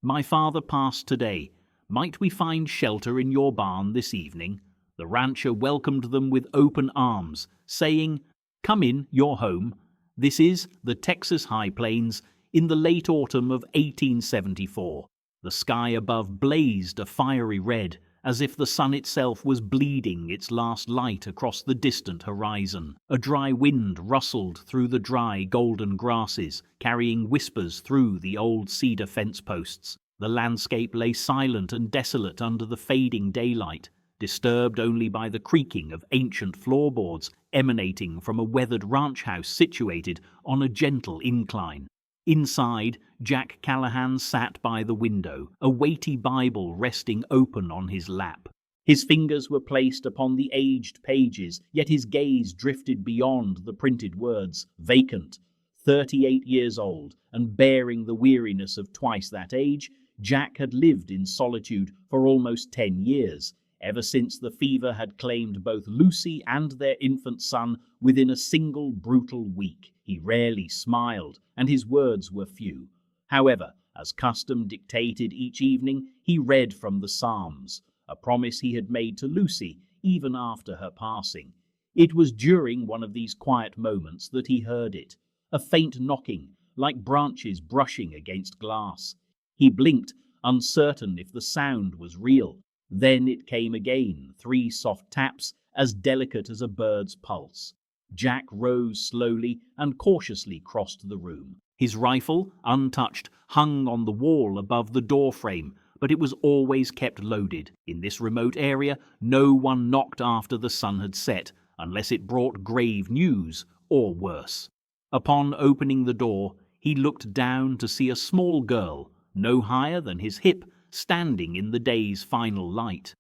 My father passed today. Might we find shelter in your barn this evening? The rancher welcomed them with open arms, saying, "Come in, you're home." This is the Texas High Plains in the late autumn of 1874. The sky above blazed a fiery red, as if the sun itself was bleeding its last light across the distant horizon. A dry wind rustled through the dry golden grasses, carrying whispers through the old cedar fence posts. The landscape lay silent and desolate under the fading daylight, disturbed only by the creaking of ancient floorboards emanating from a weathered ranch house situated on a gentle incline. Inside, Jack Callahan sat by the window, a weighty Bible resting open on his lap. His fingers were placed upon the aged pages, yet his gaze drifted beyond the printed words, vacant. 38 years old, and bearing the weariness of twice that age, Jack had lived in solitude for almost 10 years, ever since the fever had claimed both Lucy and their infant son within a single brutal week. He rarely smiled, and his words were few. However, as custom dictated each evening, he read from the Psalms, a promise he had made to Lucy even after her passing. It was during one of these quiet moments that he heard it, a faint knocking, like branches brushing against glass. He blinked, uncertain if the sound was real. Then it came again, 3 soft taps, as delicate as a bird's pulse. Jack rose slowly and cautiously crossed the room. His rifle, untouched, hung on the wall above the door frame, but it was always kept loaded. In this remote area, no one knocked after the sun had set, unless it brought grave news, or worse. Upon opening the door, he looked down to see a small girl, no higher than his hip, standing in the day's final light.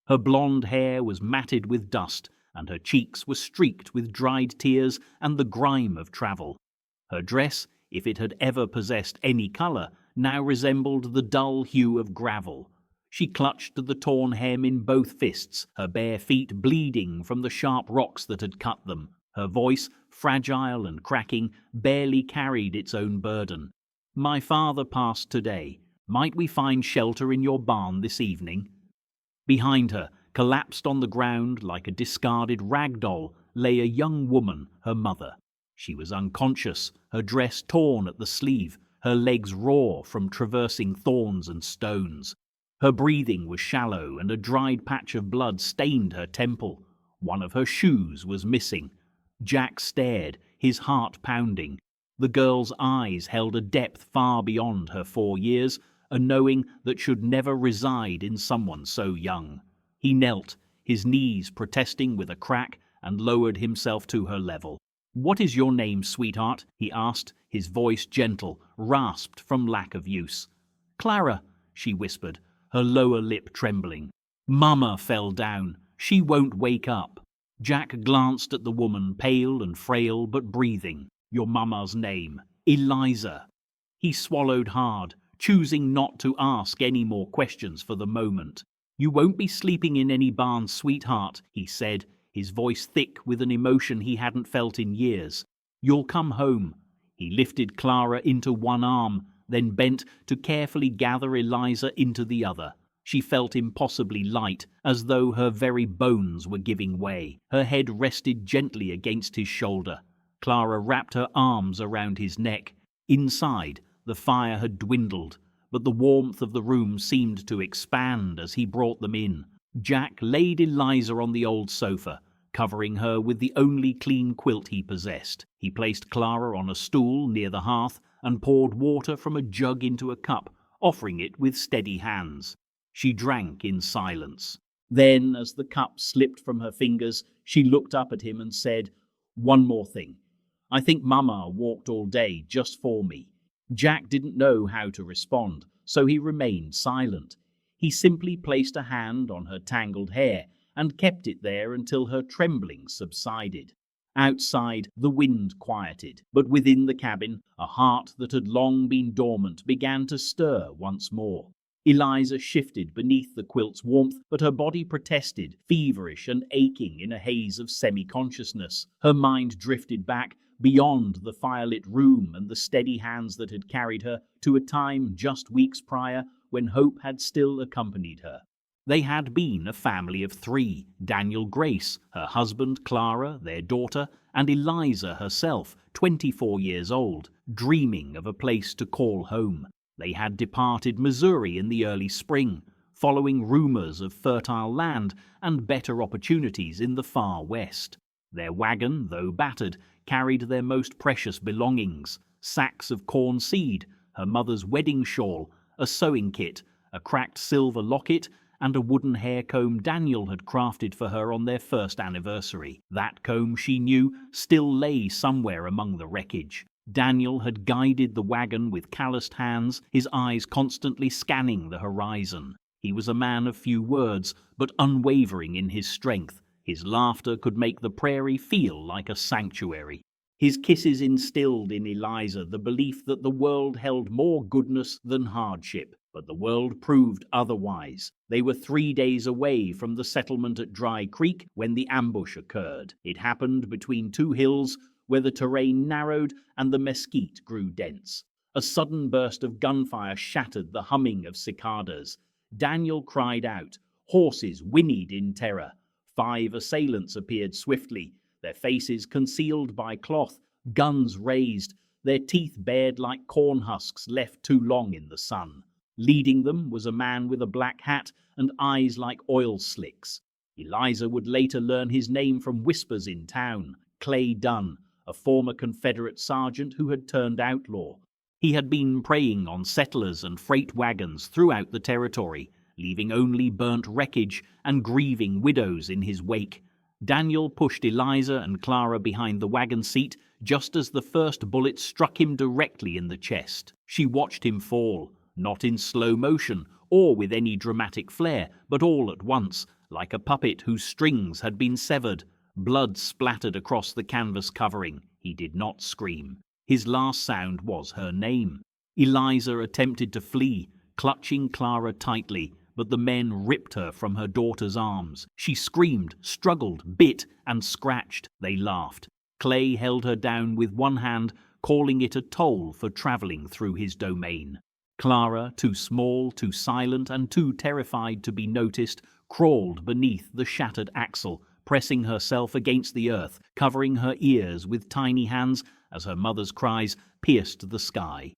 Her blonde hair was matted with dust, and her cheeks were streaked with dried tears and the grime of travel. Her dress, if it had ever possessed any colour, now resembled the dull hue of gravel. She clutched the torn hem in both fists, her bare feet bleeding from the sharp rocks that had cut them. Her voice, fragile and cracking, barely carried its own burden. "My father passed today. Might we find shelter in your barn this evening?" Behind her, collapsed on the ground like a discarded rag doll, lay a young woman, her mother. She was unconscious, her dress torn at the sleeve, her legs raw from traversing thorns and stones. Her breathing was shallow, and a dried patch of blood stained her temple. One of her shoes was missing. Jack stared, his heart pounding. The girl's eyes held a depth far beyond her 4 years, a knowing that should never reside in someone so young. He knelt, his knees protesting with a crack, and lowered himself to her level. "What is your name, sweetheart?" he asked, his voice gentle, rasped from lack of use. "Clara," she whispered, her lower lip trembling. "Mama fell down. She won't wake up." Jack glanced at the woman, pale and frail but breathing. "Your mama's name?" "Eliza." He swallowed hard, choosing not to ask any more questions for the moment. "You won't be sleeping in any barn, sweetheart," he said, his voice thick with an emotion he hadn't felt in years. "You'll come home." He lifted Clara into one arm, then bent to carefully gather Eliza into the other. She felt impossibly light, as though her very bones were giving way. Her head rested gently against his shoulder. Clara wrapped her arms around his neck. Inside, the fire had dwindled, but the warmth of the room seemed to expand as he brought them in. Jack laid Eliza on the old sofa, covering her with the only clean quilt he possessed. He placed Clara on a stool near the hearth and poured water from a jug into a cup, offering it with steady hands. She drank in silence. Then, as the cup slipped from her fingers, she looked up at him and said, "One more thing. I think Mama walked all day just for me." Jack didn't know how to respond, so he remained silent. He simply placed a hand on her tangled hair and kept it there until her trembling subsided. Outside, the wind quieted, but within the cabin, a heart that had long been dormant began to stir once more. Eliza shifted beneath the quilt's warmth, but her body protested, feverish and aching in a haze of semi-consciousness. Her mind drifted back, beyond the firelit room and the steady hands that had carried her, to a time just weeks prior when hope had still accompanied her. They had been a family of 3, Daniel Grace, her husband Clara, their daughter, and Eliza herself, 24 years old, dreaming of a place to call home. They had departed Missouri in the early spring, following rumors of fertile land and better opportunities in the far west. Their wagon, though battered, carried their most precious belongings: sacks of corn seed, her mother's wedding shawl, a sewing kit, a cracked silver locket, and a wooden hair comb Daniel had crafted for her on their first anniversary. That comb, she knew, still lay somewhere among the wreckage. Daniel had guided the wagon with calloused hands, his eyes constantly scanning the horizon. He was a man of few words, but unwavering in his strength. His laughter could make the prairie feel like a sanctuary. His kisses instilled in Eliza the belief that the world held more goodness than hardship. But the world proved otherwise. They were 3 days away from the settlement at Dry Creek when the ambush occurred. It happened between 2 hills where the terrain narrowed and the mesquite grew dense. A sudden burst of gunfire shattered the humming of cicadas. Daniel cried out. Horses whinnied in terror. 5 assailants appeared swiftly, their faces concealed by cloth, guns raised, their teeth bared like corn husks left too long in the sun. Leading them was a man with a black hat and eyes like oil slicks. Eliza would later learn his name from whispers in town: Clay Dunn, a former Confederate sergeant who had turned outlaw. He had been preying on settlers and freight wagons throughout the territory, leaving only burnt wreckage and grieving widows in his wake. Daniel pushed Eliza and Clara behind the wagon seat just as the first bullet struck him directly in the chest. She watched him fall, not in slow motion or with any dramatic flair, but all at once, like a puppet whose strings had been severed. Blood splattered across the canvas covering. He did not scream. His last sound was her name. Eliza attempted to flee, clutching Clara tightly, but the men ripped her from her daughter's arms. She screamed, struggled, bit, and scratched. They laughed. Clay held her down with one hand, calling it a toll for traveling through his domain. Clara, too small, too silent, and too terrified to be noticed, crawled beneath the shattered axle, pressing herself against the earth, covering her ears with tiny hands as her mother's cries pierced the sky.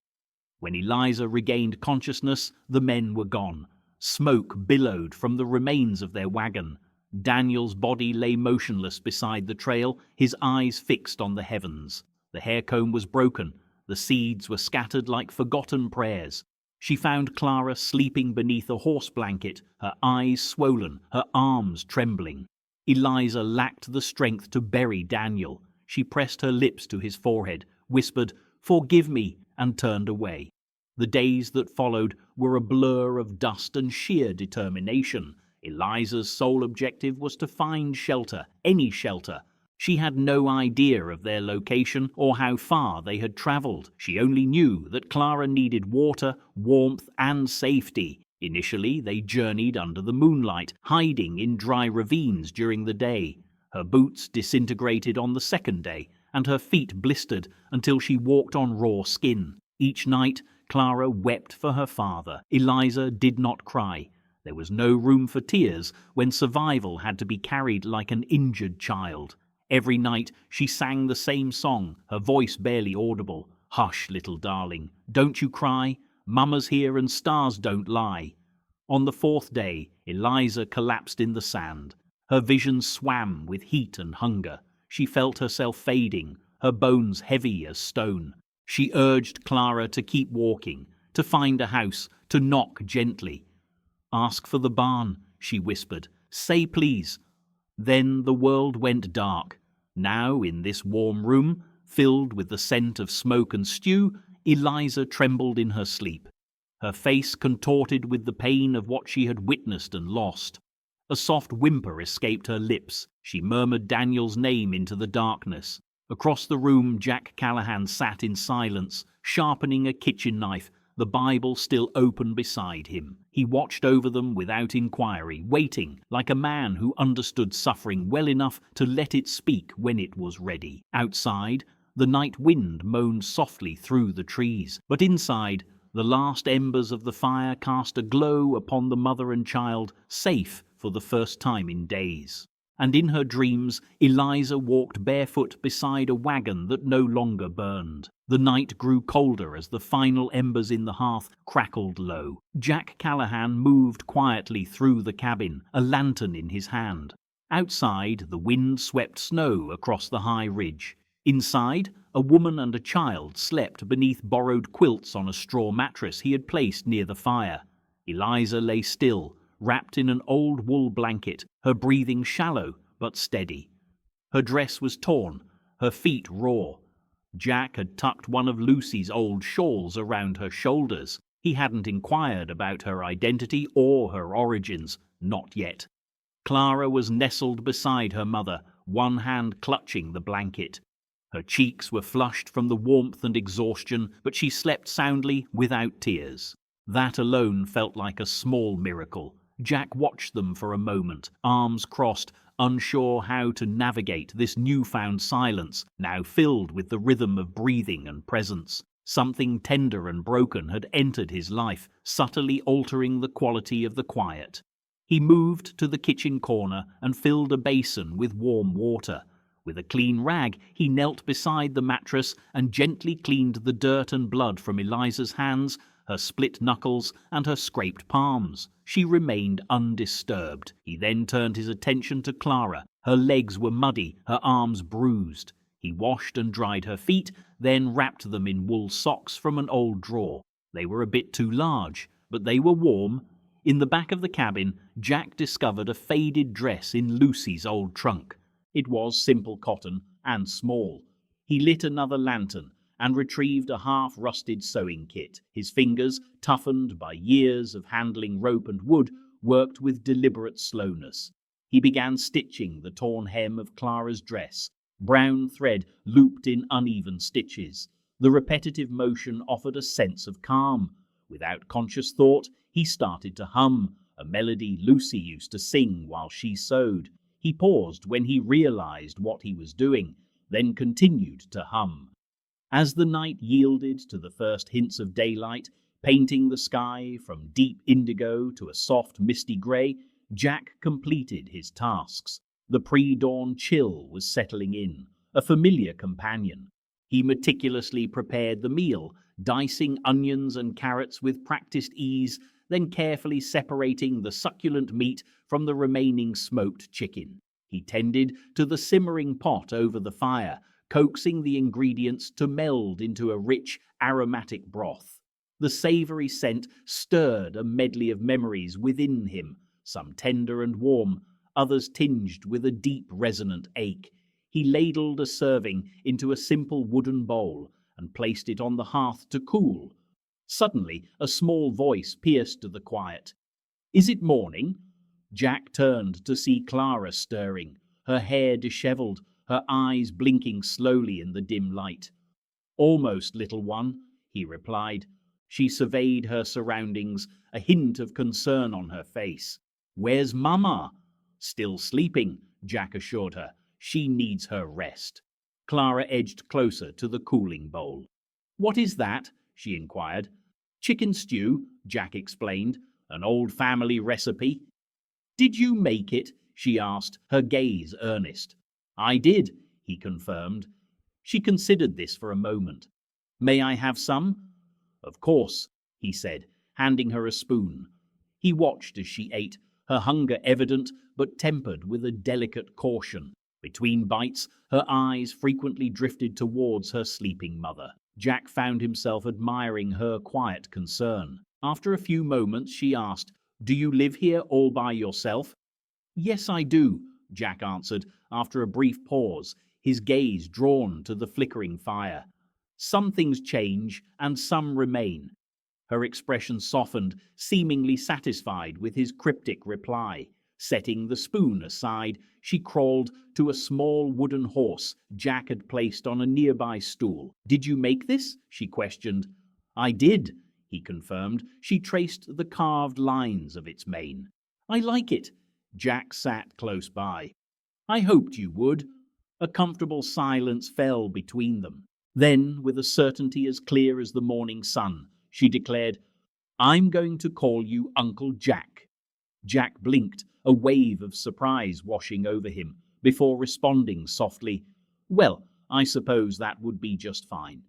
When Eliza regained consciousness, the men were gone. Smoke billowed from the remains of their wagon. Daniel's body lay motionless beside the trail, his eyes fixed on the heavens. The hair comb was broken. The seeds were scattered like forgotten prayers. She found Clara sleeping beneath a horse blanket, her eyes swollen, her arms trembling. Eliza lacked the strength to bury Daniel. She pressed her lips to his forehead, whispered, "Forgive me," and turned away. The days that followed were a blur of dust and sheer determination. Eliza's sole objective was to find shelter, any shelter. She had no idea of their location or how far they had traveled. She only knew that Clara needed water, warmth, and safety. Initially, they journeyed under the moonlight, hiding in dry ravines during the day. Her boots disintegrated on the second day, and her feet blistered until she walked on raw skin. Each night, Clara wept for her father. Eliza did not cry. There was no room for tears when survival had to be carried like an injured child. Every night she sang the same song, her voice barely audible. "Hush, little darling, don't you cry. Mama's here and stars don't lie." On the 4th day, Eliza collapsed in the sand. Her vision swam with heat and hunger. She felt herself fading, her bones heavy as stone. She urged Clara to keep walking, to find a house, to knock gently. "Ask for the barn," she whispered. "Say please." Then the world went dark. Now, in this warm room, filled with the scent of smoke and stew, Eliza trembled in her sleep. Her face contorted with the pain of what she had witnessed and lost. A soft whimper escaped her lips. She murmured Daniel's name into the darkness. Across the room, Jack Callahan sat in silence, sharpening a kitchen knife, the Bible still open beside him. He watched over them without inquiry, waiting, like a man who understood suffering well enough to let it speak when it was ready. Outside, the night wind moaned softly through the trees, but inside, The last embers of the fire cast a glow upon the mother and child, safe for the first time in days. And in her dreams, Eliza walked barefoot beside a wagon that no longer burned. The night grew colder as the final embers in the hearth crackled low. Jack Callahan moved quietly through the cabin, a lantern in his hand. Outside, the wind swept snow across the high ridge. Inside, a woman and a child slept beneath borrowed quilts on a straw mattress he had placed near the fire. Eliza lay still, wrapped in an old wool blanket, her breathing shallow but steady. Her dress was torn, her feet raw. Jack had tucked one of Lucy's old shawls around her shoulders. He hadn't inquired about her identity or her origins, not yet. Clara was nestled beside her mother, one hand clutching the blanket. Her cheeks were flushed from the warmth and exhaustion, but she slept soundly without tears. That alone felt like a small miracle. Jack watched them for a moment, arms crossed, unsure how to navigate this newfound silence, now filled with the rhythm of breathing and presence. Something tender and broken had entered his life, subtly altering the quality of the quiet. He moved to the kitchen corner and filled a basin with warm water. With a clean rag, he knelt beside the mattress and gently cleaned the dirt and blood from Eliza's hands, her split knuckles, and her scraped palms. She remained undisturbed. He then turned his attention to Clara. Her legs were muddy, her arms bruised. He washed and dried her feet, then wrapped them in wool socks from an old drawer. They were a bit too large, but they were warm. In the back of the cabin, Jack discovered a faded dress in Lucy's old trunk. It was simple cotton and small. He lit another lantern and retrieved a half-rusted sewing kit. His fingers, toughened by years of handling rope and wood, worked with deliberate slowness. He began stitching the torn hem of Clara's dress. Brown thread looped in uneven stitches. The repetitive motion offered a sense of calm. Without conscious thought, he started to hum, a melody Lucy used to sing while she sewed. He paused when he realized what he was doing, then continued to hum. As the night yielded to the first hints of daylight, painting the sky from deep indigo to a soft misty grey, Jack completed his tasks. The pre-dawn chill was settling in, a familiar companion. He meticulously prepared the meal, dicing onions and carrots with practiced ease, then carefully separating the succulent meat from the remaining smoked chicken. He tended to the simmering pot over the fire, coaxing the ingredients to meld into a rich, aromatic broth. The savoury scent stirred a medley of memories within him, some tender and warm, others tinged with a deep, resonant ache. He ladled a serving into a simple wooden bowl and placed it on the hearth to cool. Suddenly, a small voice pierced the quiet. "Is it morning?" Jack turned to see Clara stirring, her hair dishevelled, her eyes blinking slowly in the dim light. "Almost, little one," he replied. She surveyed her surroundings, a hint of concern on her face. "Where's Mama?" "Still sleeping," Jack assured her. "She needs her rest." Clara edged closer to the cooling bowl. "What is that?" she inquired. "Chicken stew," Jack explained, "an old family recipe." "Did you make it?" she asked, her gaze earnest. "I did," he confirmed. She considered this for a moment. "May I have some?" "Of course," he said, handing her a spoon. He watched as she ate, her hunger evident but tempered with a delicate caution. Between bites, her eyes frequently drifted towards her sleeping mother. Jack found himself admiring her quiet concern. After a few moments, she asked, "Do you live here all by yourself?" "Yes, I do," Jack answered after a brief pause, his gaze drawn to the flickering fire. "Some things change and some remain." Her expression softened, seemingly satisfied with his cryptic reply. Setting the spoon aside, she crawled to a small wooden horse Jack had placed on a nearby stool. "Did you make this?" she questioned. "I did," he confirmed. She traced the carved lines of its mane. "I like it." Jack sat close by. "I hoped you would." A comfortable silence fell between them. Then, with a certainty as clear as the morning sun, She declared, "I'm going to call you Uncle Jack." Jack blinked, a wave of surprise washing over him, before responding softly, "Well, I suppose that would be just fine."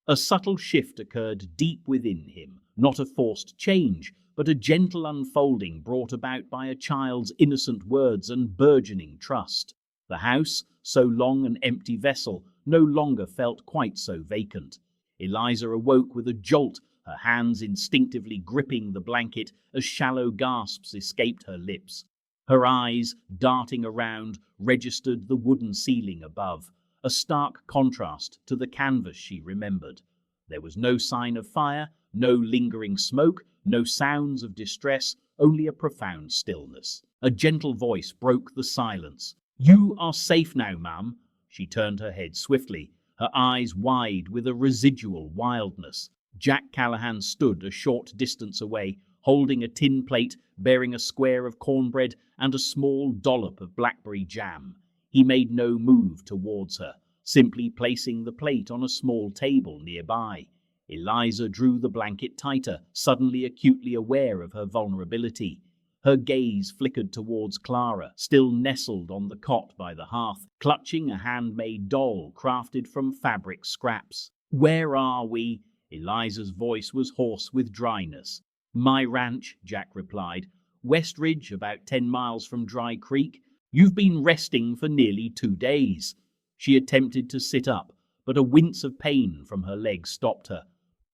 A subtle shift occurred deep within him, not a forced change, but a gentle unfolding brought about by a child's innocent words and burgeoning trust. The house, so long an empty vessel, no longer felt quite so vacant. Eliza awoke with a jolt, her hands instinctively gripping the blanket as shallow gasps escaped her lips. Her eyes, darting around, registered the wooden ceiling above, a stark contrast to the canvas she remembered. There was no sign of fire, no lingering smoke, no sounds of distress, only a profound stillness. A gentle voice broke the silence. "You are safe now, ma'am." She turned her head swiftly, her eyes wide with a residual wildness. Jack Callahan stood a short distance away, holding a tin plate bearing a square of cornbread and a small dollop of blackberry jam. He made no move towards her, simply placing the plate on a small table nearby. Eliza drew the blanket tighter, suddenly acutely aware of her vulnerability. Her gaze flickered towards Clara, still nestled on the cot by the hearth, clutching a handmade doll crafted from fabric scraps. "Where are we?" Eliza's voice was hoarse with dryness. "My ranch," Jack replied. "Westridge, about 10 miles from Dry Creek. You've been resting for nearly 2 days." She attempted to sit up, but a wince of pain from her leg stopped her.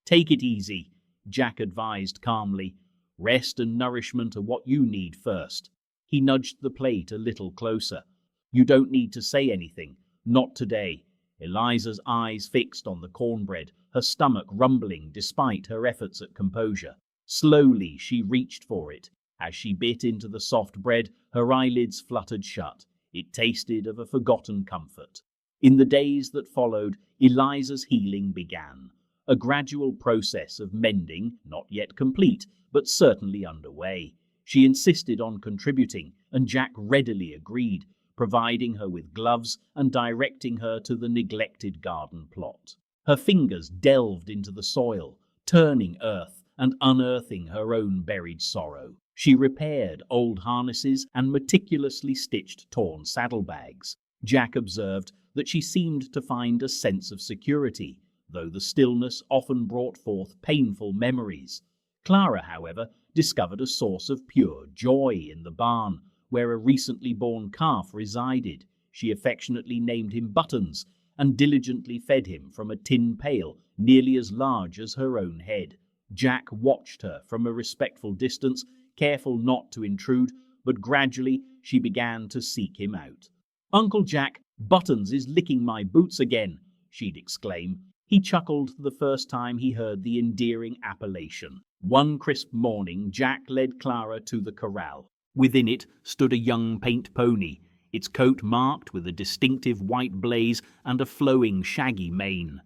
"Take it easy," Jack advised calmly. "Rest and nourishment are what you need first." He nudged the plate a little closer. "You don't need to say anything. Not today." Eliza's eyes fixed on the cornbread, her stomach rumbling despite her efforts at composure. Slowly she reached for it. As she bit into the soft bread, her eyelids fluttered shut. It tasted of a forgotten comfort. In the days that followed, Eliza's healing began. A gradual process of mending, not yet complete, but certainly underway. She insisted on contributing, and Jack readily agreed, providing her with gloves and directing her to the neglected garden plot. Her fingers delved into the soil, turning earth and unearthing her own buried sorrow. She repaired old harnesses and meticulously stitched torn saddlebags. Jack observed that she seemed to find a sense of security, though the stillness often brought forth painful memories. Clara, however, discovered a source of pure joy in the barn, where a recently born calf resided. She affectionately named him Buttons and diligently fed him from a tin pail nearly as large as her own head. Jack watched her from a respectful distance, careful not to intrude, but gradually she began to seek him out. "Uncle Jack, Buttons is licking my boots again," she'd exclaim. He chuckled the first time he heard the endearing appellation. One crisp morning, Jack led Clara to the corral. Within it stood a young paint pony, its coat marked with a distinctive white blaze and a flowing, shaggy mane.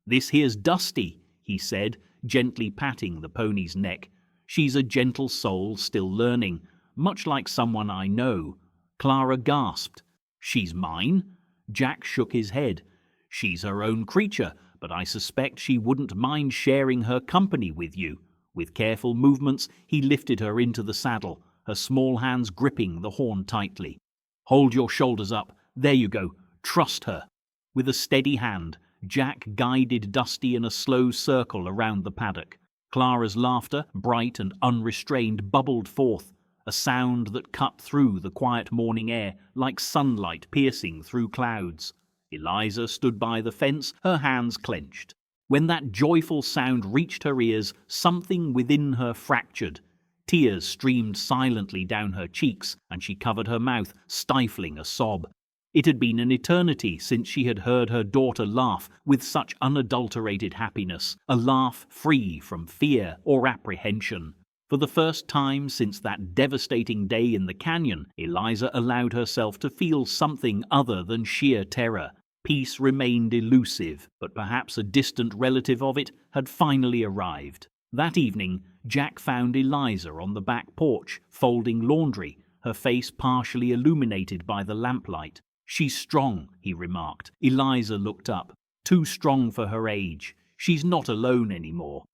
"This here's Dusty," he said, gently patting the pony's neck. "She's a gentle soul still learning, much like someone I know." Clara gasped. "She's mine?" Jack shook his head. "She's her own creature, but I suspect she wouldn't mind sharing her company with you." With careful movements, he lifted her into the saddle, her small hands gripping the horn tightly. "Hold your shoulders up. There you go. Trust her." With a steady hand, Jack guided Dusty in a slow circle around the paddock. Clara's laughter, bright and unrestrained, bubbled forth, a sound that cut through the quiet morning air like sunlight piercing through clouds. Eliza stood by the fence, her hands clenched. When that joyful sound reached her ears, something within her fractured. Tears streamed silently down her cheeks, and she covered her mouth, stifling a sob. It had been an eternity since she had heard her daughter laugh with such unadulterated happiness, a laugh free from fear or apprehension. For the first time since that devastating day in the canyon, Eliza allowed herself to feel something other than sheer terror. Peace remained elusive, but perhaps a distant relative of it had finally arrived. That evening, Jack found Eliza on the back porch, folding laundry, her face partially illuminated by the lamplight. "She's strong," he remarked. Eliza looked up. "Too strong for her age. She's not alone anymore."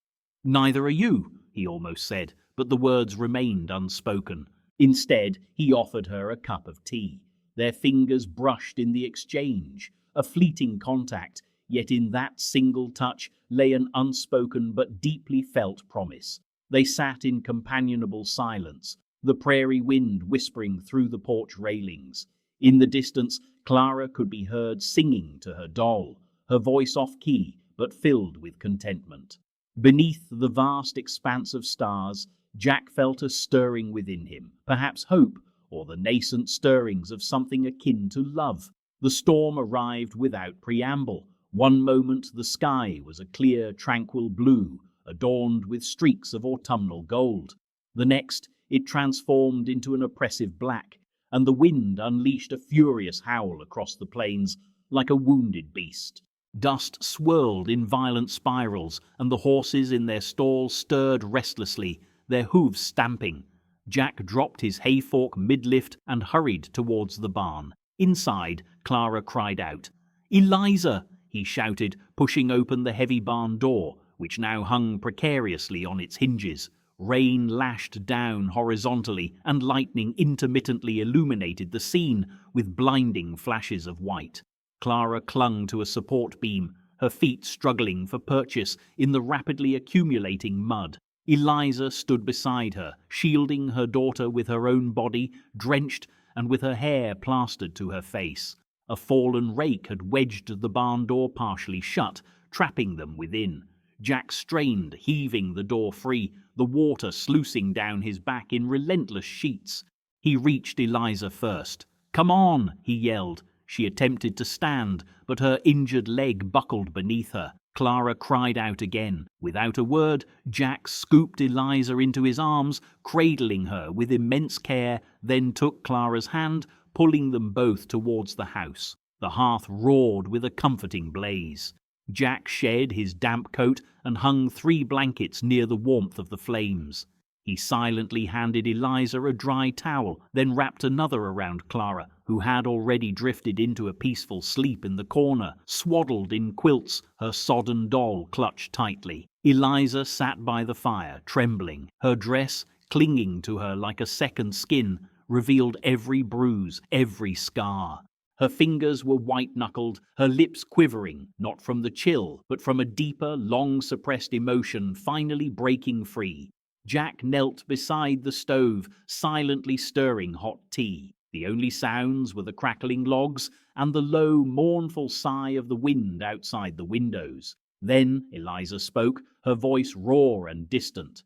"Neither are you," he almost said, but the words remained unspoken. Instead, he offered her a cup of tea. Their fingers brushed in the exchange, a fleeting contact, yet in that single touch lay an unspoken but deeply felt promise. They sat in companionable silence, the prairie wind whispering through the porch railings. In the distance, Clara could be heard singing to her doll, her voice off-key but filled with contentment. Beneath the vast expanse of stars, Jack felt a stirring within him, perhaps hope, or the nascent stirrings of something akin to love. The storm arrived without preamble. One moment the sky was a clear, tranquil blue, adorned with streaks of autumnal gold. The next, it transformed into an oppressive black, and the wind unleashed a furious howl across the plains like a wounded beast. Dust swirled in violent spirals, and the horses in their stalls stirred restlessly, their hooves stamping. Jack dropped his hay-fork mid-lift and hurried towards the barn. Inside, Clara cried out. "Eliza!" he shouted, pushing open the heavy barn door, which now hung precariously on its hinges. Rain lashed down horizontally, and lightning intermittently illuminated the scene with blinding flashes of white. Clara clung to a support beam, her feet struggling for purchase in the rapidly accumulating mud. Eliza stood beside her, shielding her daughter with her own body, drenched and with her hair plastered to her face. A fallen rake had wedged the barn door partially shut, trapping them within. Jack strained, heaving the door free, the water sluicing down his back in relentless sheets. He reached Eliza first. "Come on!" he yelled. She attempted to stand, but her injured leg buckled beneath her. Clara cried out again. Without a word, Jack scooped Eliza into his arms, cradling her with immense care, then took Clara's hand, pulling them both towards the house. The hearth roared with a comforting blaze. Jack shed his damp coat and hung 3 blankets near the warmth of the flames. He silently handed Eliza a dry towel, then wrapped another around Clara, who had already drifted into a peaceful sleep in the corner, swaddled in quilts, her sodden doll clutched tightly. Eliza sat by the fire, trembling. Her dress, clinging to her like a second skin, revealed every bruise, every scar. Her fingers were white-knuckled, her lips quivering, not from the chill, but from a deeper, long-suppressed emotion finally breaking free. Jack knelt beside the stove, silently stirring hot tea. The only sounds were the crackling logs and the low, mournful sigh of the wind outside the windows. Then Eliza spoke, her voice raw and distant.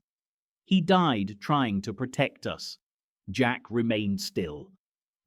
"He died trying to protect us." Jack remained still.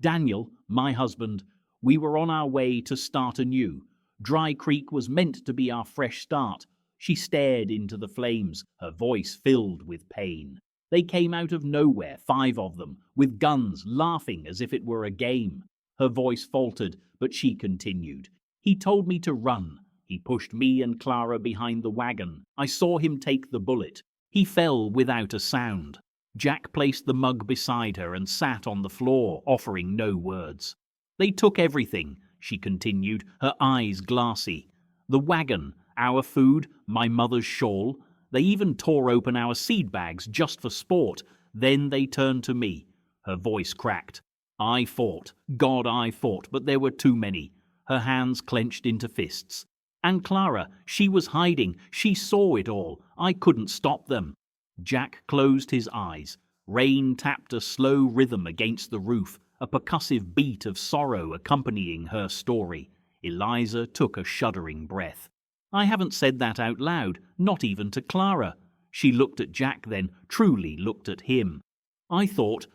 "Daniel, my husband, we were on our way to start anew. Dry Creek was meant to be our fresh start." She stared into the flames, her voice filled with pain. "They came out of nowhere, 5 of them, with guns, laughing as if it were a game." Her voice faltered, but she continued. "He told me to run. He pushed me and Clara behind the wagon. I saw him take the bullet. He fell without a sound." Jack placed the mug beside her and sat on the floor, offering no words. "They took everything," she continued, her eyes glassy. "The wagon, our food, my mother's shawl. They even tore open our seed bags just for sport. Then they turned to me." Her voice cracked. "I fought. God, I fought, but there were too many." Her hands clenched into fists. "And Clara, she was hiding. She saw it all. I couldn't stop them." Jack closed his eyes. Rain tapped a slow rhythm against the roof, a percussive beat of sorrow accompanying her story. Eliza took a shuddering breath. "I haven't said that out loud, not even to Clara." She looked at Jack then, truly looked at him. I thought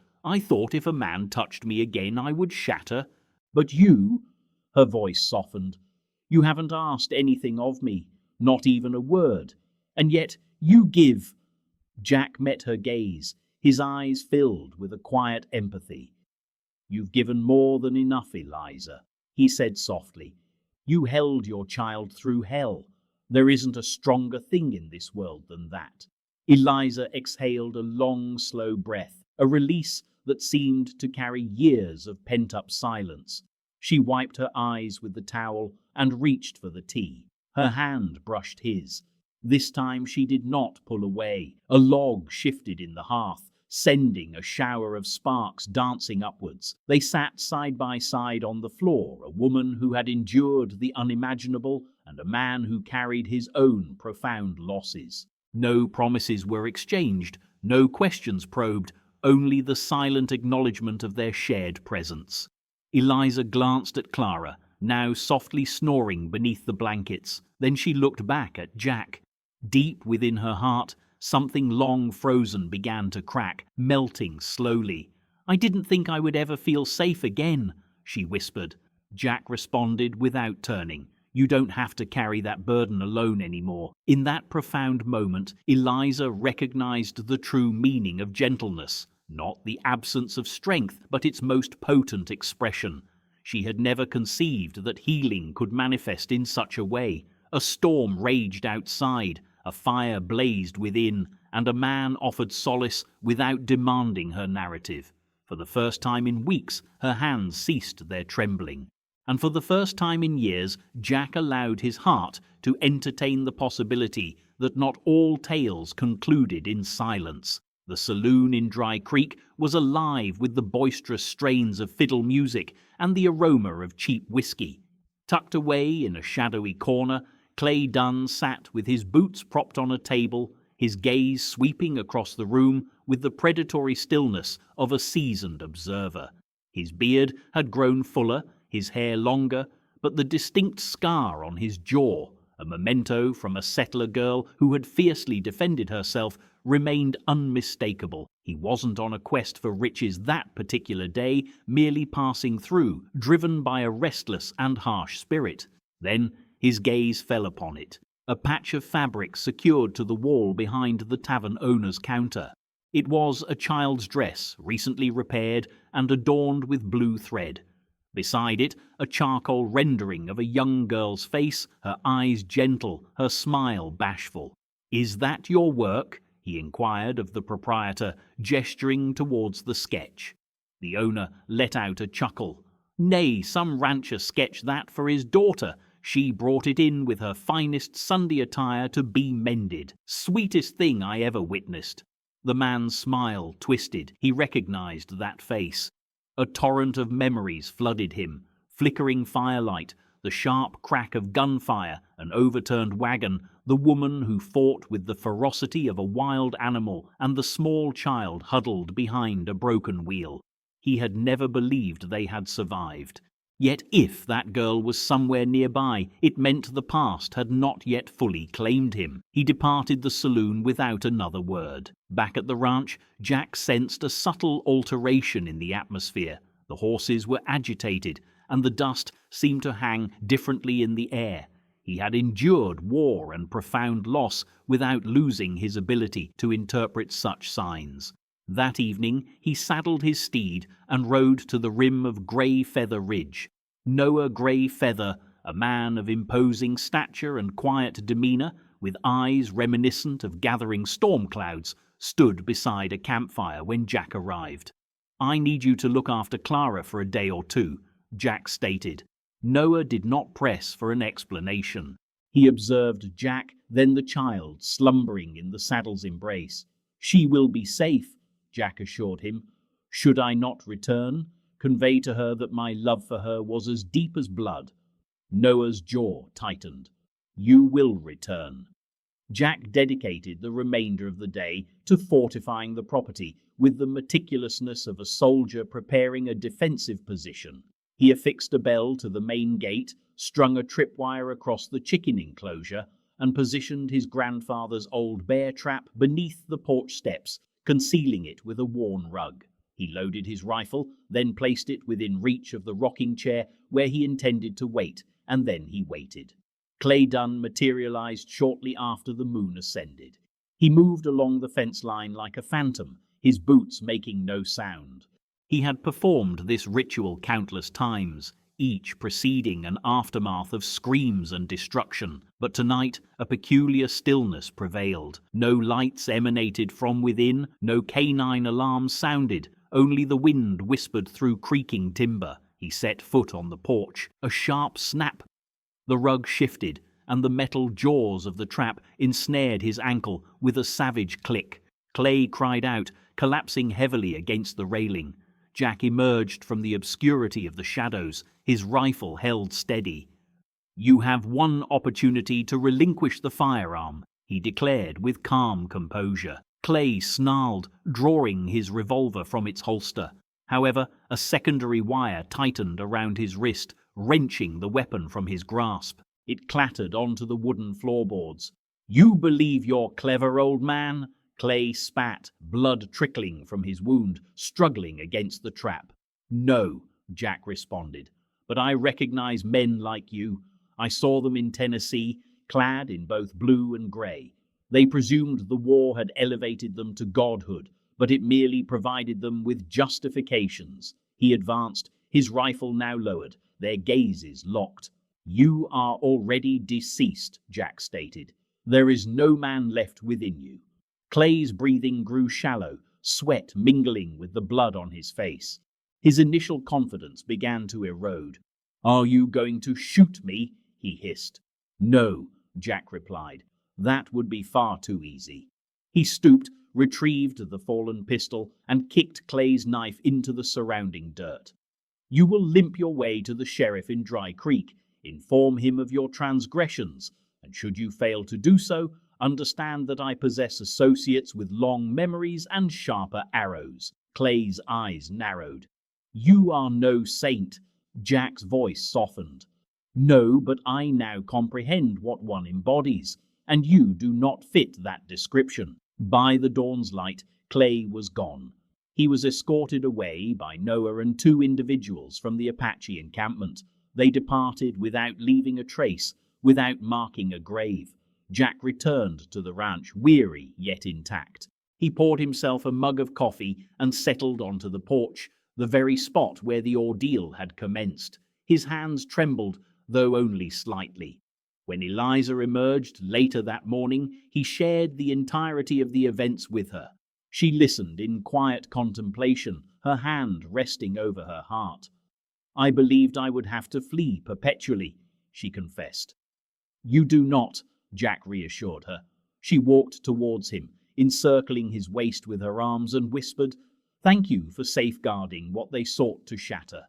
if a man touched me again I would shatter. But you," her voice softened, "you haven't asked anything of me, not even a word. And yet you give." Jack met her gaze, his eyes filled with a quiet empathy. "You've given more than enough, Eliza," he said softly. "You held your child through hell. There isn't a stronger thing in this world than that." Eliza exhaled a long, slow breath, a release that seemed to carry years of pent-up silence. She wiped her eyes with the towel and reached for the tea. Her hand brushed his. This time she did not pull away. A log shifted in the hearth, sending a shower of sparks dancing upwards. They sat side by side on the floor, a woman who had endured the unimaginable and a man who carried his own profound losses. No promises were exchanged, no questions probed, only the silent acknowledgement of their shared presence. Eliza glanced at Clara, now softly snoring beneath the blankets. Then she looked back at Jack. Deep within her heart, something long frozen began to crack, melting slowly. "I didn't think I would ever feel safe again," she whispered. Jack responded without turning. "You don't have to carry that burden alone anymore." In that profound moment, Eliza recognized the true meaning of gentleness. Not the absence of strength, but its most potent expression. She had never conceived that healing could manifest in such a way. A storm raged outside, a fire blazed within, and a man offered solace without demanding her narrative. For the first time in weeks, her hands ceased their trembling. And for the first time in years, Jack allowed his heart to entertain the possibility that not all tales concluded in silence. The saloon in Dry Creek was alive with the boisterous strains of fiddle music and the aroma of cheap whiskey. Tucked away in a shadowy corner, Clay Dunn sat with his boots propped on a table, his gaze sweeping across the room with the predatory stillness of a seasoned observer. His beard had grown fuller, his hair longer, but the distinct scar on his jaw, a memento from a settler girl who had fiercely defended herself, remained unmistakable. He wasn't on a quest for riches that particular day, merely passing through, driven by a restless and harsh spirit. Then his gaze fell upon it, a patch of fabric secured to the wall behind the tavern owner's counter. It was a child's dress, recently repaired and adorned with blue thread. Beside it, a charcoal rendering of a young girl's face, her eyes gentle, her smile bashful. "Is that your work?" he inquired of the proprietor, gesturing towards the sketch. The owner let out a chuckle. "Nay, some rancher sketched that for his daughter. She brought it in with her finest Sunday attire to be mended. Sweetest thing I ever witnessed." The man's smile twisted. He recognized that face. A torrent of memories flooded him. Flickering firelight, the sharp crack of gunfire, an overturned wagon, the woman who fought with the ferocity of a wild animal, and the small child huddled behind a broken wheel. He had never believed they had survived. Yet if that girl was somewhere nearby, it meant the past had not yet fully claimed him. He departed the saloon without another word. Back at the ranch, Jack sensed a subtle alteration in the atmosphere. The horses were agitated, and the dust seemed to hang differently in the air. He had endured war and profound loss without losing his ability to interpret such signs. That evening he saddled his steed and rode to the rim of Grey Feather Ridge. Noah Grey Feather, a man of imposing stature and quiet demeanor, with eyes reminiscent of gathering storm clouds, stood beside a campfire when Jack arrived. "I need you to look after Clara for a day or two," Jack stated. Noah did not press for an explanation. He observed Jack, then the child, slumbering in the saddle's embrace. "She will be safe," Jack assured him. "Should I not return, convey to her that my love for her was as deep as blood." Noah's jaw tightened. "You will return." Jack dedicated the remainder of the day to fortifying the property with the meticulousness of a soldier preparing a defensive position. He affixed a bell to the main gate, strung a tripwire across the chicken enclosure, and positioned his grandfather's old bear trap beneath the porch steps, concealing it with a worn rug. He loaded his rifle, then placed it within reach of the rocking chair where he intended to wait, and then he waited. Clay Dunn materialized shortly after the moon ascended. He moved along the fence line like a phantom, his boots making no sound. He had performed this ritual countless times, each preceding an aftermath of screams and destruction, but tonight a peculiar stillness prevailed. No lights emanated from within, no canine alarms sounded, only the wind whispered through creaking timber. He set foot on the porch. A sharp snap. The rug shifted, and the metal jaws of the trap ensnared his ankle with a savage click. Clay cried out, collapsing heavily against the railing. Jack emerged from the obscurity of the shadows, his rifle held steady. "You have one opportunity to relinquish the firearm," he declared with calm composure. Clay snarled, drawing his revolver from its holster. However, a secondary wire tightened around his wrist, wrenching the weapon from his grasp. It clattered onto the wooden floorboards. "You believe you're clever, old man?" Clay spat, blood trickling from his wound, struggling against the trap. "No," Jack responded, "but I recognize men like you. I saw them in Tennessee, clad in both blue and gray. They presumed the war had elevated them to godhood, but it merely provided them with justifications." He advanced, his rifle now lowered, their gazes locked. "You are already deceased," Jack stated. "There is no man left within you." Clay's breathing grew shallow, sweat mingling with the blood on his face. His initial confidence began to erode. "Are you going to shoot me?" he hissed. "No," Jack replied. "That would be far too easy." He stooped, retrieved the fallen pistol, and kicked Clay's knife into the surrounding dirt. "You will limp your way to the sheriff in Dry Creek, inform him of your transgressions, and should you fail to do so, understand that I possess associates with long memories and sharper arrows." Clay's eyes narrowed. "You are no saint." Jack's voice softened. "No, but I now comprehend what one embodies, and you do not fit that description." By the dawn's light, Clay was gone. He was escorted away by Noah and two individuals from the Apache encampment. They departed without leaving a trace, without marking a grave. Jack returned to the ranch, weary yet intact. He poured himself a mug of coffee and settled onto the porch, the very spot where the ordeal had commenced. His hands trembled, though only slightly. When Eliza emerged later that morning, he shared the entirety of the events with her. She listened in quiet contemplation, her hand resting over her heart. "I believed I would have to flee perpetually," she confessed. "You do not," Jack reassured her. She walked towards him, encircling his waist with her arms, and whispered, "Thank you for safeguarding what they sought to shatter."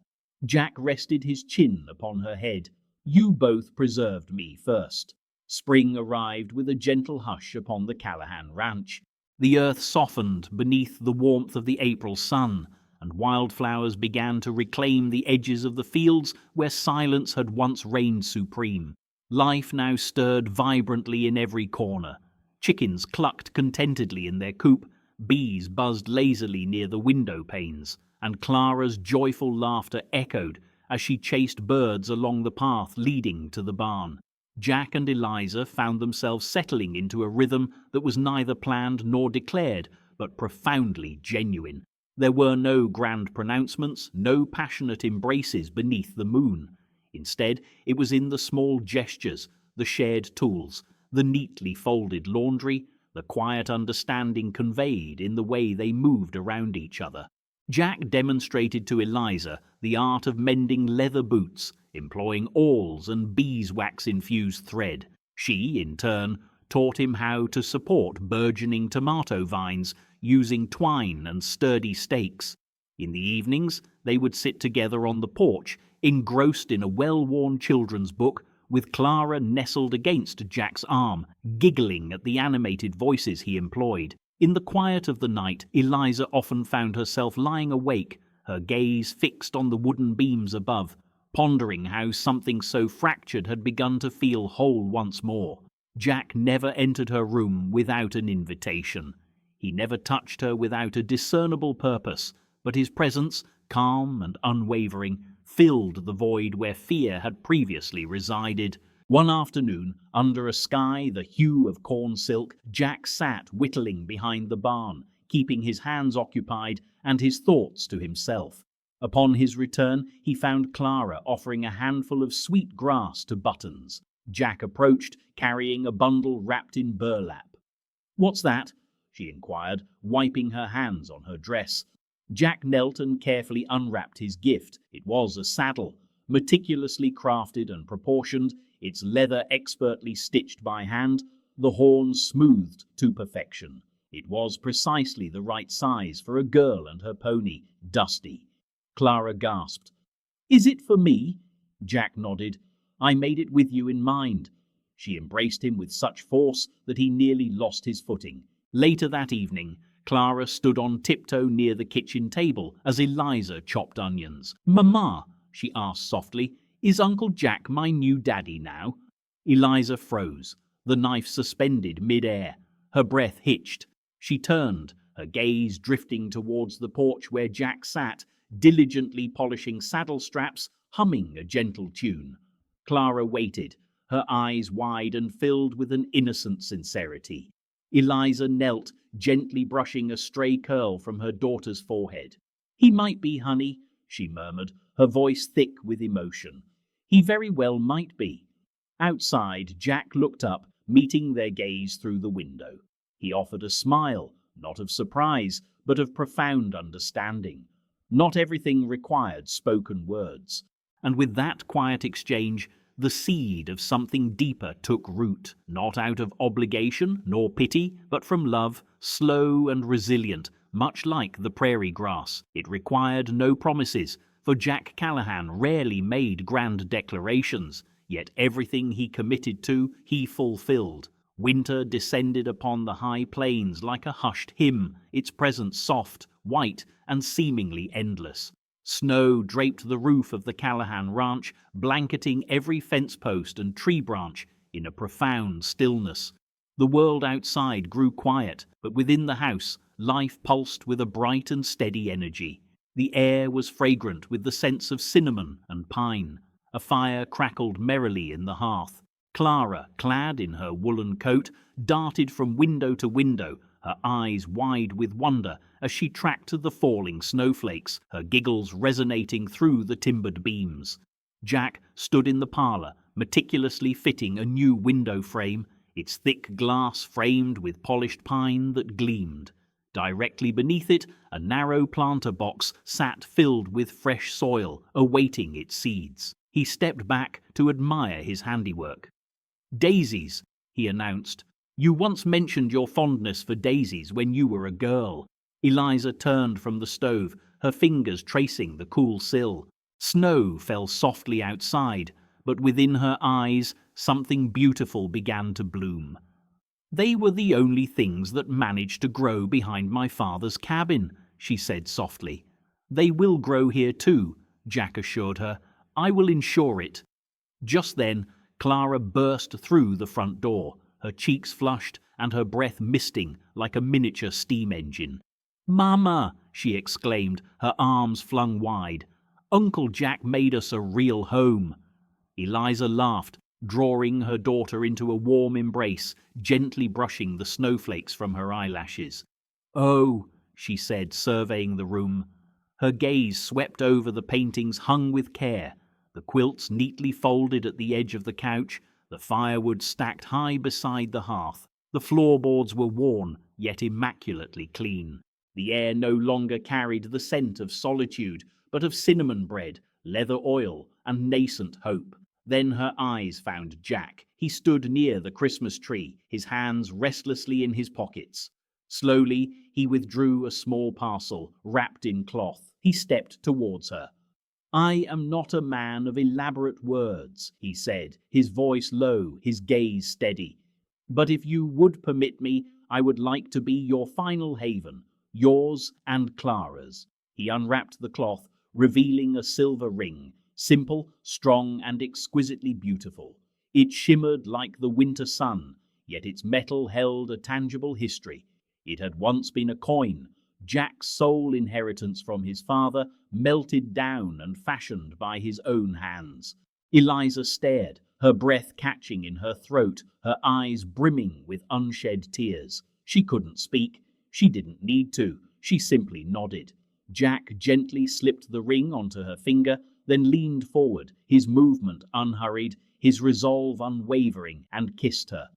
Jack rested his chin upon her head. "You both preserved me first." Spring arrived with a gentle hush upon the Callahan ranch. The earth softened beneath the warmth of the April sun, and wildflowers began to reclaim the edges of the fields where silence had once reigned supreme. Life now stirred vibrantly in every corner. Chickens clucked contentedly in their coop, bees buzzed lazily near the window panes, and Clara's joyful laughter echoed as she chased birds along the path leading to the barn. Jack and Eliza found themselves settling into a rhythm that was neither planned nor declared, but profoundly genuine. There were no grand pronouncements, no passionate embraces beneath the moon. Instead, it was in the small gestures, the shared tools, the neatly folded laundry, the quiet understanding conveyed in the way they moved around each other. Jack demonstrated to Eliza the art of mending leather boots, employing awls and beeswax-infused thread. She, in turn, taught him how to support burgeoning tomato vines using twine and sturdy stakes. In the evenings, they would sit together on the porch, engrossed in a well-worn children's book, with Clara nestled against Jack's arm, giggling at the animated voices he employed. In the quiet of the night, Eliza often found herself lying awake, her gaze fixed on the wooden beams above, pondering how something so fractured had begun to feel whole once more. Jack never entered her room without an invitation. He never touched her without a discernible purpose, but his presence, calm and unwavering, filled the void where fear had previously resided. One afternoon, under a sky the hue of corn silk, Jack sat whittling behind the barn, keeping his hands occupied and his thoughts to himself. Upon his return, he found Clara offering a handful of sweet grass to Buttons. Jack approached, carrying a bundle wrapped in burlap. "What's that?" she inquired, wiping her hands on her dress. Jack knelt and carefully unwrapped his gift. It was a saddle, meticulously crafted and proportioned, its leather expertly stitched by hand, the horn smoothed to perfection. It was precisely the right size for a girl and her pony, Dusty. Clara gasped. "Is it for me?" Jack nodded. "I made it with you in mind." She embraced him with such force that he nearly lost his footing. Later that evening, Clara stood on tiptoe near the kitchen table as Eliza chopped onions. "Mamma," she asked softly, "is Uncle Jack my new daddy now?" Eliza froze, the knife suspended mid-air. Her breath hitched. She turned, her gaze drifting towards the porch where Jack sat, diligently polishing saddle straps, humming a gentle tune. Clara waited, her eyes wide and filled with an innocent sincerity. Eliza knelt, gently brushing a stray curl from her daughter's forehead. "He might be, honey," she murmured, her voice thick with emotion. "He very well might be." Outside, Jack looked up, meeting their gaze through the window. He offered a smile, not of surprise, but of profound understanding. Not everything required spoken words. And with that quiet exchange, the seed of something deeper took root, not out of obligation nor pity, but from love, slow and resilient, much like the prairie grass. It required no promises, for Jack Callahan rarely made grand declarations, yet everything he committed to, he fulfilled. Winter descended upon the high plains like a hushed hymn, its presence soft, white, and seemingly endless. Snow draped the roof of the Callahan ranch, blanketing every fence post and tree branch in a profound stillness. The world outside grew quiet, but within the house, life pulsed with a bright and steady energy. The air was fragrant with the scents of cinnamon and pine. A fire crackled merrily in the hearth. Clara, clad in her woolen coat, darted from window to window, her eyes wide with wonder as she tracked the falling snowflakes, her giggles resonating through the timbered beams. Jack stood in the parlor, meticulously fitting a new window frame, its thick glass framed with polished pine that gleamed. Directly beneath it, a narrow planter box sat filled with fresh soil, awaiting its seeds. He stepped back to admire his handiwork. "Daisies," he announced. "You once mentioned your fondness for daisies when you were a girl." Eliza turned from the stove, her fingers tracing the cool sill. Snow fell softly outside, but within her eyes something beautiful began to bloom. "They were the only things that managed to grow behind my father's cabin," she said softly. "They will grow here too," Jack assured her. "I will ensure it." Just then, Clara burst through the front door, her cheeks flushed and her breath misting like a miniature steam engine. "Mama!" she exclaimed, her arms flung wide. "Uncle Jack made us a real home." Eliza laughed, drawing her daughter into a warm embrace, gently brushing the snowflakes from her eyelashes. "Oh," she said, surveying the room. Her gaze swept over the paintings hung with care, the quilts neatly folded at the edge of the couch, the firewood stacked high beside the hearth. The floorboards were worn, yet immaculately clean. The air no longer carried the scent of solitude, but of cinnamon bread, leather oil, and nascent hope. Then her eyes found Jack. He stood near the Christmas tree, his hands restlessly in his pockets. Slowly, he withdrew a small parcel, wrapped in cloth. He stepped towards her. "I am not a man of elaborate words," he said, his voice low, his gaze steady. "But if you would permit me, I would like to be your final haven, yours and Clara's." He unwrapped the cloth, revealing a silver ring, simple, strong, and exquisitely beautiful. It shimmered like the winter sun, yet its metal held a tangible history. It had once been a coin, Jack's sole inheritance from his father, melted down and fashioned by his own hands. Eliza stared, her breath catching in her throat, her eyes brimming with unshed tears. She couldn't speak. She didn't need to. She simply nodded. Jack gently slipped the ring onto her finger, then leaned forward, his movement unhurried, his resolve unwavering, and kissed her.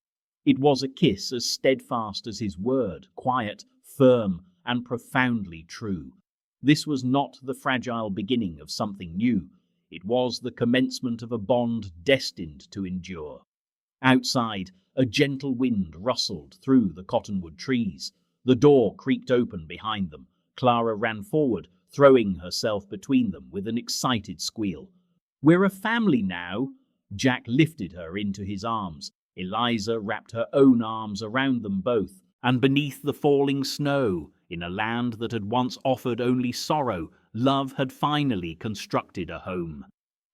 It was a kiss as steadfast as his word, quiet, firm, and profoundly true. This was not the fragile beginning of something new. It was the commencement of a bond destined to endure. Outside, a gentle wind rustled through the cottonwood trees. The door creaked open behind them. Clara ran forward, throwing herself between them with an excited squeal. "We're a family now!" Jack lifted her into his arms. Eliza wrapped her own arms around them both, and beneath the falling snow, in a land that had once offered only sorrow, love had finally constructed a home.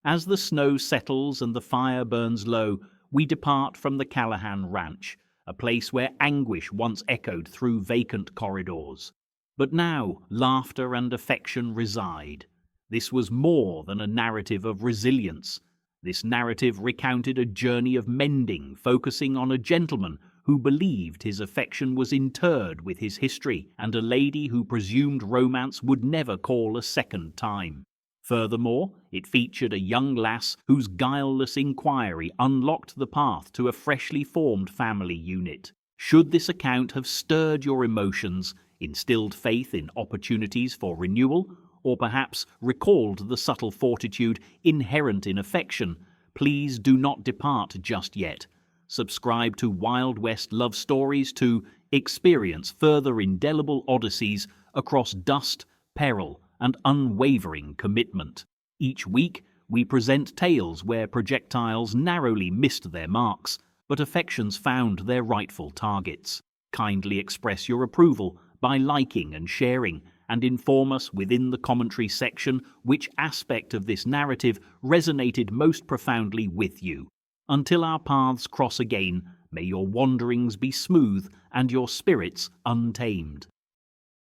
As the snow settles and the fire burns low, we depart from the Callahan Ranch, a place where anguish once echoed through vacant corridors. But now laughter and affection reside. This was more than a narrative of resilience. This narrative recounted a journey of mending, focusing on a gentleman who believed his affection was interred with his history, and a lady who presumed romance would never call a second time. Furthermore, it featured a young lass whose guileless inquiry unlocked the path to a freshly formed family unit. Should this account have stirred your emotions, instilled faith in opportunities for renewal, or perhaps recalled the subtle fortitude inherent in affection, please do not depart just yet. Subscribe to Wild West Love Stories to experience further indelible odysseys across dust, peril, and unwavering commitment. Each week, we present tales where projectiles narrowly missed their marks, but affections found their rightful targets. Kindly express your approval by liking and sharing, and inform us within the commentary section which aspect of this narrative resonated most profoundly with you. Until our paths cross again, may your wanderings be smooth and your spirits untamed.